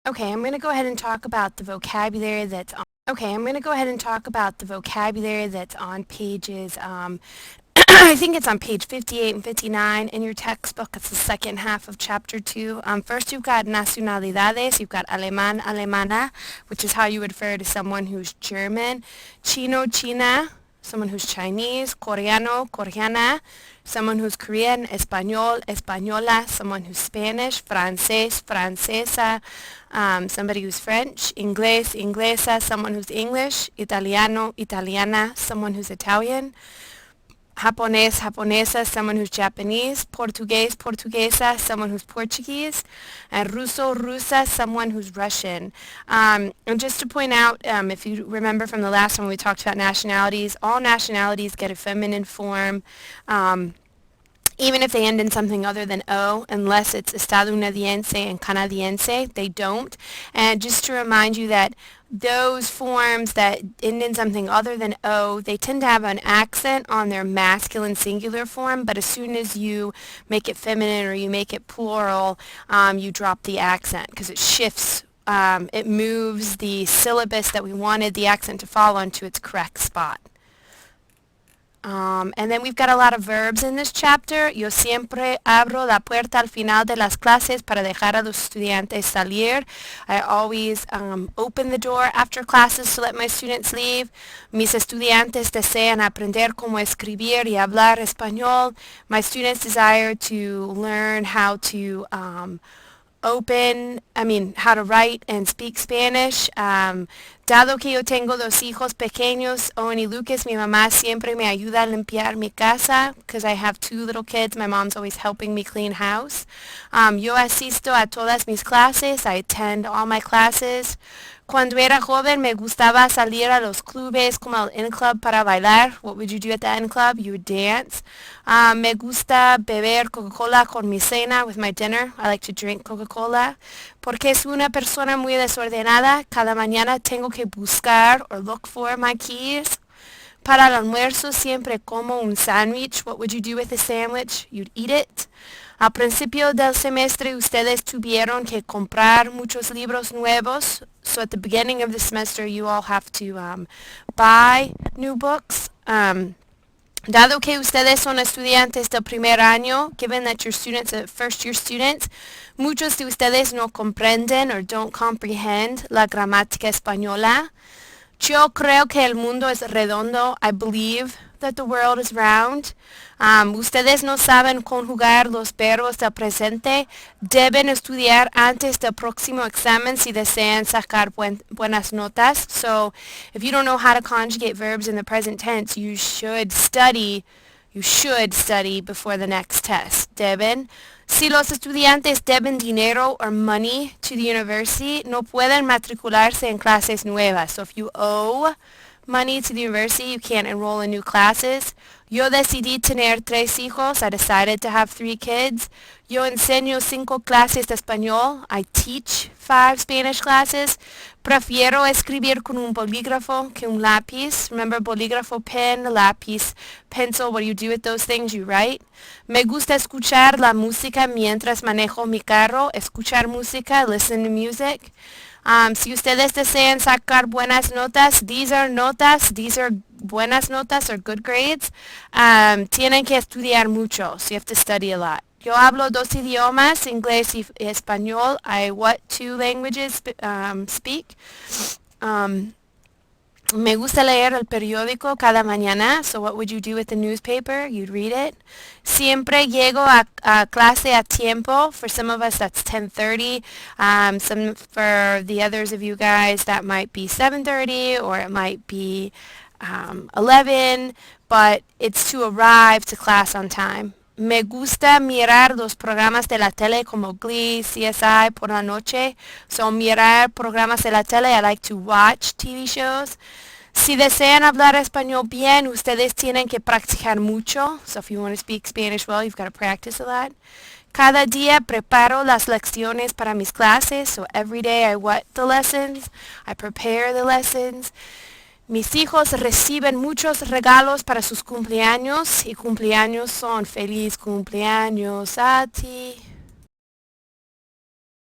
Okay, I'm going to go ahead and talk about the vocabulary that's on. Okay, I'm going to go ahead and talk about the vocabulary that's on pages, I think it's on page 58 and 59 in your textbook. It's the second half of chapter 2. First you've got nacionalidades. You've got alemán, alemana, which is how you would refer to someone who's German. Chino, China, someone who's Chinese. Coreano, coreana, someone who's Korean. Español, española, someone who's Spanish. Francés, francesa, somebody who's French. Inglés, inglesa, someone who's English. Italiano, italiana, someone who's Italian. Japonés, japonesa, someone who's Japanese. Portugués, portuguesa, someone who's Portuguese. And Ruso, rusa, someone who's Russian. And just to point out, if you remember from the last one we talked about nationalities, all nationalities get a feminine form. Even if they end in something other than O, unless it's estadounidense and canadiense, they don't. And just to remind you that those forms that end in something other than O, they tend to have an accent on their masculine singular form, but as soon as you make it feminine or you make it plural, you drop the accent because it shifts. It moves the syllabus that we wanted the accent to fall onto its correct spot. And then we've got a lot of verbs in this chapter. Yo siempre abro la puerta al final de las clases para dejar a los estudiantes salir. I always open the door after classes to let my students leave. Mis estudiantes desean aprender cómo escribir y hablar español. My students desire to learn how to how to write and speak Spanish. Dado que yo tengo dos hijos pequeños, Owen y Lucas, mi mamá siempre me ayuda a limpiar mi casa. Because I have two little kids, my mom's always helping me clean house. Yo asisto a todas mis clases. I attend all my classes. Cuando era joven me gustaba salir a los clubes como el N Club para bailar. What would you do at the N Club? You would dance. Me gusta beber Coca-Cola con mi cena, with my dinner. I like to drink Coca-Cola. Porque es una persona muy desordenada. Cada mañana tengo que buscar or look for my keys. Para el almuerzo siempre como un sándwich. What would you do with a sandwich? You'd eat it. Al principio del semestre ustedes tuvieron que comprar muchos libros nuevos. So at the beginning of the semester you all have to buy new books. Dado que ustedes son estudiantes del primer año, given that you're students, first year students, muchos de ustedes no comprenden or don't comprehend la gramática española. Yo creo que el mundo es redondo. I believe that the world is round. Ustedes no saben conjugar los verbos del presente. Deben estudiar antes del próximo examen si desean sacar buenas notas. So if you don't know how to conjugate verbs in the present tense, you should study before the next test. Deben. Si los estudiantes deben dinero or money to the university, no pueden matricularse en clases nuevas. So if you owe money to the university, you can't enroll in new classes. Yo decidí tener 3 hijos. I decided to have 3 kids. Yo enseño 5 clases de español. I teach 5 Spanish classes. Prefiero escribir con un bolígrafo que un lápiz. Remember bolígrafo, pen, lápiz, pencil. What do you do with those things? You write. Me gusta escuchar la música mientras manejo mi carro. Escuchar música, listen to music. Si ustedes desean sacar buenas notas, these are buenas notas or good grades. Tienen que estudiar mucho, so you have to study a lot. Yo hablo 2 idiomas, inglés y español. I what 2 languages speak. Me gusta leer el periódico cada mañana. So what would you do with the newspaper? You'd read it. Siempre llego a clase a tiempo. For some of us that's 10:30. For the others of you guys that might be 7:30 or it might be 11. But it's to arrive to class on time. Me gusta mirar los programas de la tele como Glee, CSI por la noche. So mirar programas de la tele, I like to watch TV shows. Si desean hablar español bien, ustedes tienen que practicar mucho. So if you want to speak Spanish well, you've got to practice a lot. Cada día preparo las lecciones para mis clases. So every day I what the lessons? I prepare the lessons. Mis hijos reciben muchos regalos para sus cumpleaños y cumpleaños son feliz cumpleaños a ti.